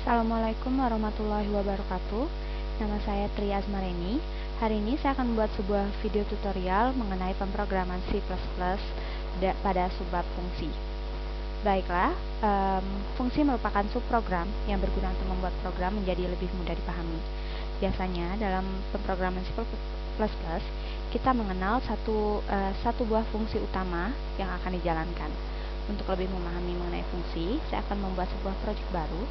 Assalamualaikum warahmatullahi wabarakatuh. Nama saya Tri Azmareni. Hari ini saya akan membuat sebuah video tutorial mengenai pemrograman C++ pada subbab fungsi. Baiklah, fungsi merupakan subprogram yang berguna untuk membuat program menjadi lebih mudah dipahami. Biasanya dalam pemrograman C++, kita mengenal satu buah fungsi utama yang akan dijalankan. Untuk lebih memahami mengenai fungsi, saya akan membuat sebuah proyek baru.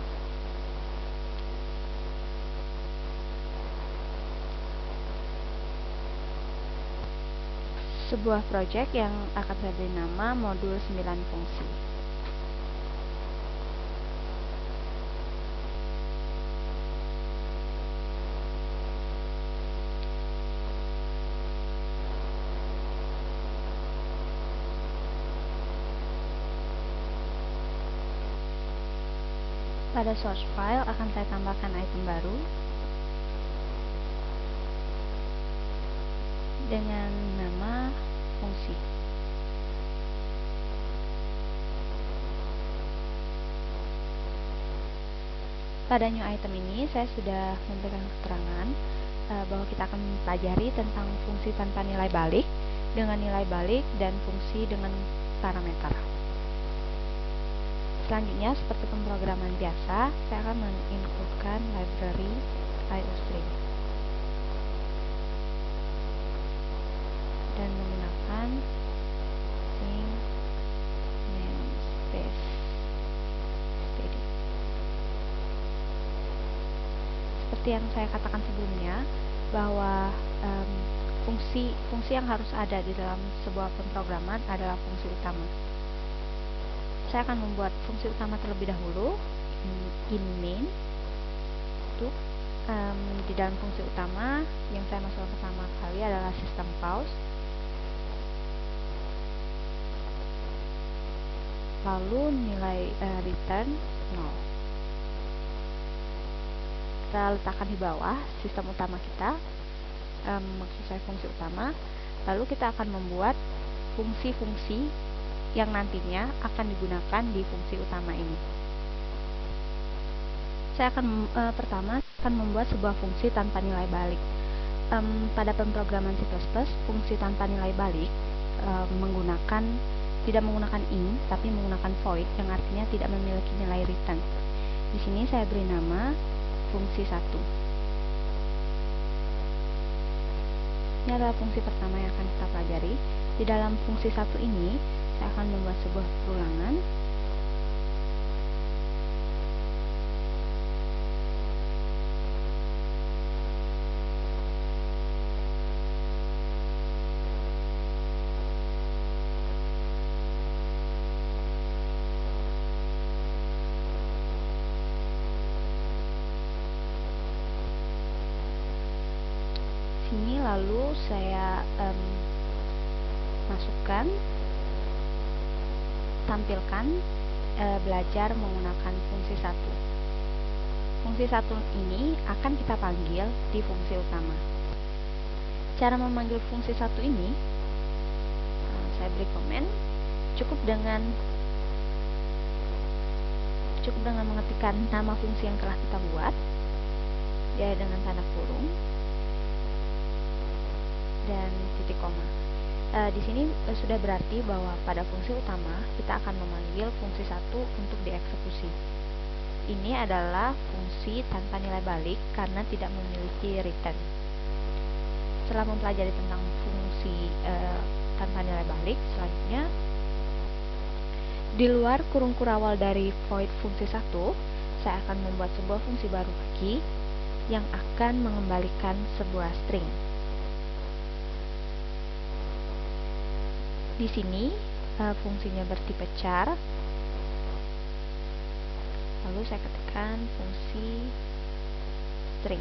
Sebuah proyek yang akan saya beri nama modul 9 fungsi. Pada source file akan saya tambahkan item baru dengan nama fungsi. Pada new item ini saya sudah memberikan keterangan bahwa kita akan mempelajari tentang fungsi tanpa nilai balik, dengan nilai balik, dan fungsi dengan parameter. Selanjutnya, seperti pemrograman biasa, saya akan mengincludekan library iostream dan menggunakan string namespace std. Seperti yang saya katakan sebelumnya, bahwa fungsi yang harus ada di dalam sebuah pemrograman adalah fungsi utama. Saya akan membuat fungsi utama terlebih dahulu, in main. Di dalam fungsi utama yang saya masukkan pertama kali adalah system pause, lalu nilai return 0. Kita letakkan di bawah sistem utama kita, maksud saya fungsi utama. Lalu kita akan membuat fungsi-fungsi yang nantinya akan digunakan di fungsi utama ini. Saya akan pertama akan membuat sebuah fungsi tanpa nilai balik. Pada pemrograman C++, fungsi tanpa nilai balik tidak menggunakan int, tapi menggunakan void, yang artinya tidak memiliki nilai return. Di sini saya beri nama fungsi 1. Ini adalah fungsi pertama yang akan kita pelajari. Di dalam fungsi 1 ini, saya akan membuat sebuah perulangan. Sini lalu saya masukkan, tampilkan belajar menggunakan fungsi 1. Fungsi 1 ini akan kita panggil di fungsi utama. Cara memanggil fungsi 1 ini, saya beri komen, cukup dengan mengetikkan nama fungsi yang telah kita buat, ya, dengan tanda kurung dan titik koma. Di sini sudah berarti bahwa pada fungsi utama kita akan memanggil fungsi 1 untuk dieksekusi. Ini adalah fungsi tanpa nilai balik karena tidak memiliki return. Setelah mempelajari tentang fungsi tanpa nilai balik, selanjutnya di luar kurung kurawal dari void fungsi 1, saya akan membuat sebuah fungsi baru lagi yang akan mengembalikan sebuah string. Di sini fungsinya bertipe char. Lalu saya ketikkan fungsi string.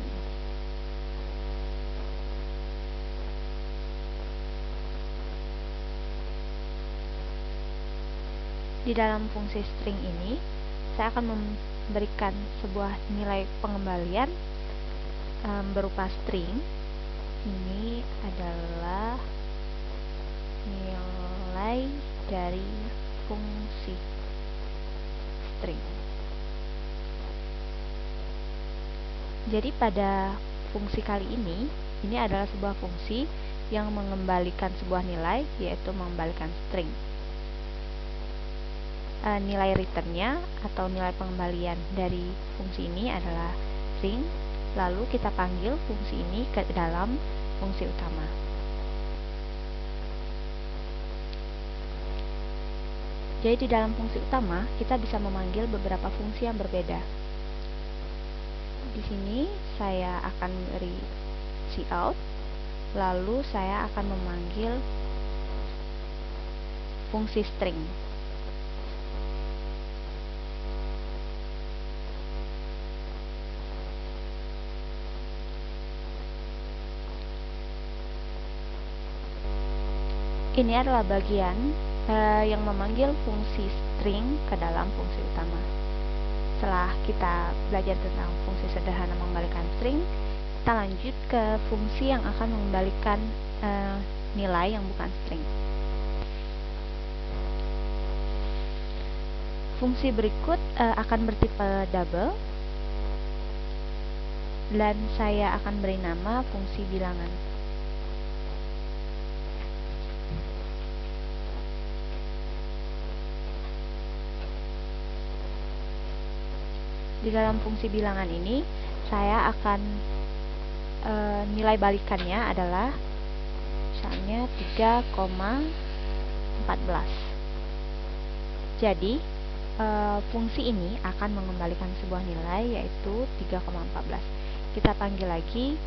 Di dalam fungsi string ini, saya akan memberikan sebuah nilai pengembalian berupa string. Ini adalah nilai dari fungsi string. Jadi pada fungsi kali ini adalah sebuah fungsi yang mengembalikan sebuah nilai, yaitu mengembalikan string. Nilai returnnya atau nilai pengembalian dari fungsi ini adalah string, lalu kita panggil fungsi ini ke dalam fungsi utama. Jadi di dalam fungsi utama kita bisa memanggil beberapa fungsi yang berbeda. Di sini saya akan beri cout, lalu saya akan memanggil fungsi string. Ini adalah bagian yang memanggil fungsi string ke dalam fungsi utama. Setelah kita belajar tentang fungsi sederhana mengembalikan string, kita lanjut ke fungsi yang akan mengembalikan nilai yang bukan string. Fungsi berikut akan bertipe double, dan saya akan beri nama fungsi bilangan. Di dalam fungsi bilangan ini, saya akan nilai balikannya adalah misalnya 3,14. Jadi, fungsi ini akan mengembalikan sebuah nilai, yaitu 3,14. Kita panggil lagi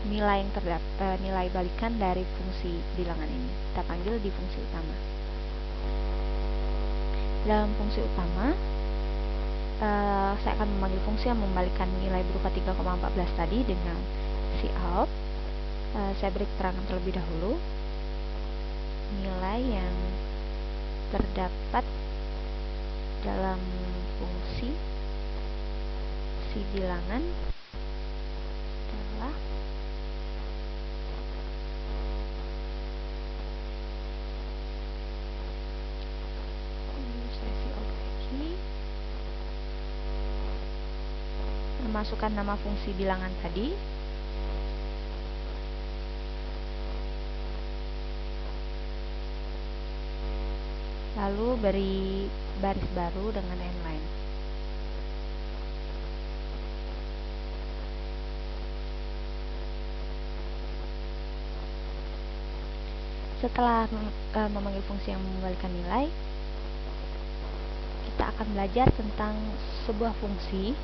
nilai yang nilai balikan dari fungsi bilangan ini. Kita panggil di fungsi utama. Dalam fungsi utama, saya akan memanggil fungsi yang membalikan nilai berupa 3,14 tadi dengan cout. Saya beri keterangan terlebih dahulu nilai yang terdapat dalam fungsi si bilangan adalah masukkan nama fungsi bilangan tadi, lalu beri baris baru dengan n-line. Setelah memanggil fungsi yang mengembalikan nilai, kita akan belajar tentang sebuah fungsi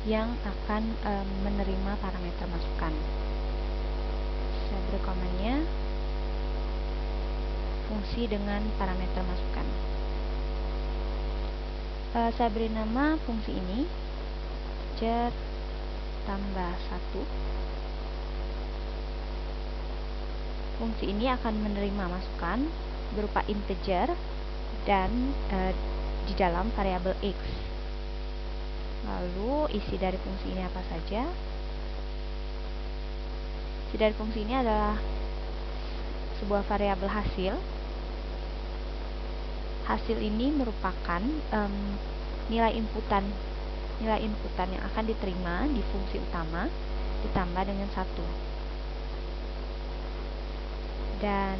yang akan menerima parameter masukan. Saya beri komennya fungsi dengan parameter masukan. Saya beri nama fungsi ini jet tambah 1. Fungsi ini akan menerima masukan berupa integer dan di dalam variabel x. Lalu isi dari fungsi ini apa saja? Isi dari fungsi ini adalah sebuah variabel hasil. Hasil ini merupakan nilai inputan yang akan diterima di fungsi utama ditambah dengan 1. Dan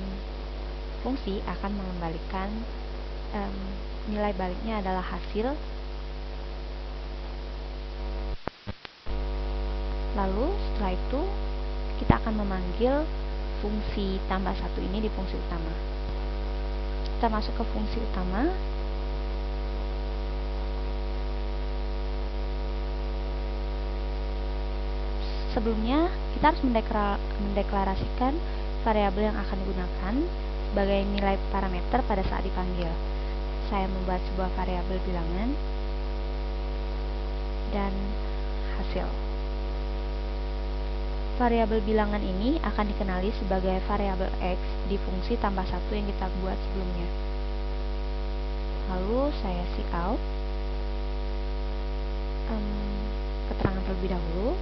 fungsi akan mengembalikan nilai baliknya adalah hasil. Lalu setelah itu kita akan memanggil fungsi tambah 1 ini di fungsi utama. Kita masuk ke fungsi utama. Sebelumnya kita harus mendeklarasikan variabel yang akan digunakan sebagai nilai parameter pada saat dipanggil. Saya membuat sebuah variabel bilangan dan hasil. Variabel bilangan ini akan dikenali sebagai variabel x di fungsi tambah 1 yang kita buat sebelumnya. Lalu saya cout keterangan terlebih dahulu.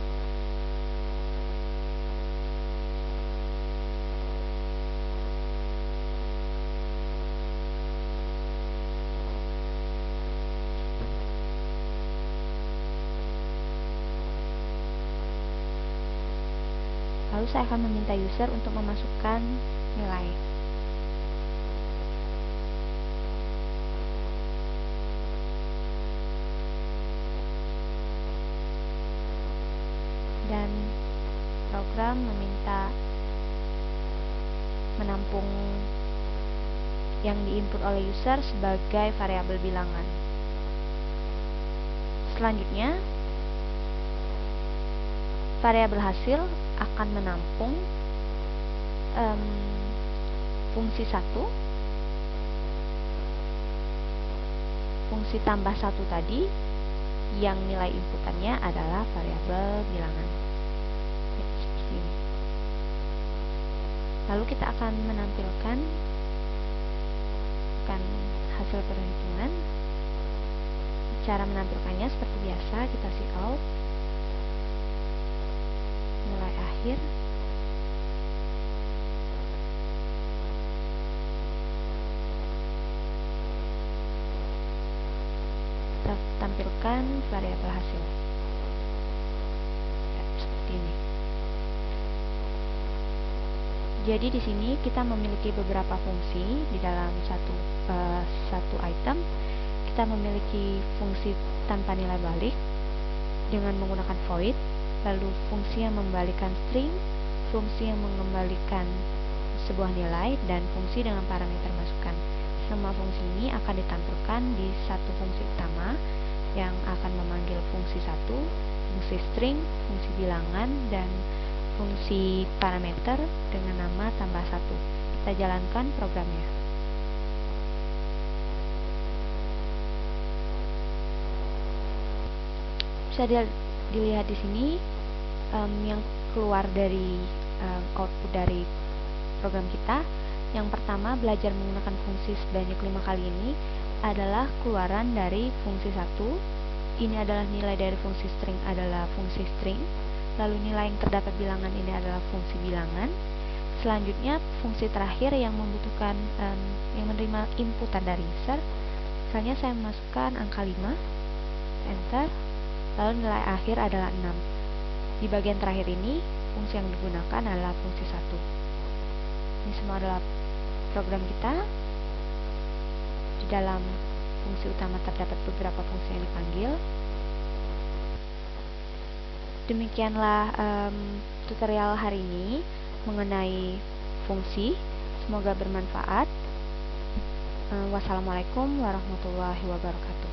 Lalu saya akan meminta user untuk memasukkan nilai. Dan program meminta menampung yang diinput oleh user sebagai variabel bilangan. Selanjutnya, variabel hasil akan menampung fungsi 1, fungsi tambah 1 tadi, yang nilai inputannya adalah variabel bilangan. Ya, seperti ini. Lalu kita akan menampilkan hasil perhitungan. Cara menampilkannya seperti biasa, kita cout nilai akhir, kita tampilkan variabel hasil. Ya, seperti ini. Jadi di sini kita memiliki beberapa fungsi di dalam satu item. Kita memiliki fungsi tanpa nilai balik dengan menggunakan void, lalu fungsi yang membalikan string, fungsi yang mengembalikan sebuah nilai, dan fungsi dengan parameter masukan. Semua fungsi ini akan ditampilkan di satu fungsi utama yang akan memanggil fungsi 1, fungsi string, fungsi bilangan, dan fungsi parameter dengan nama tambah 1. Kita jalankan programnya. Bisa dilihat di sini yang keluar dari output dari program kita. Yang pertama, belajar menggunakan fungsi sebanyak 5 kali ini adalah keluaran dari fungsi 1. Ini adalah nilai dari fungsi string adalah fungsi string. Lalu nilai yang terdapat bilangan ini adalah fungsi bilangan. Selanjutnya, fungsi terakhir yang membutuhkan yang menerima inputan dari user. Misalnya saya memasukkan angka 5, enter, lalu nilai akhir adalah 6. Di bagian terakhir ini, fungsi yang digunakan adalah fungsi 1. Ini semua adalah program kita. Di dalam fungsi utama terdapat beberapa fungsi yang dipanggil. Demikianlah tutorial hari ini mengenai fungsi. Semoga bermanfaat. Wassalamualaikum warahmatullahi wabarakatuh.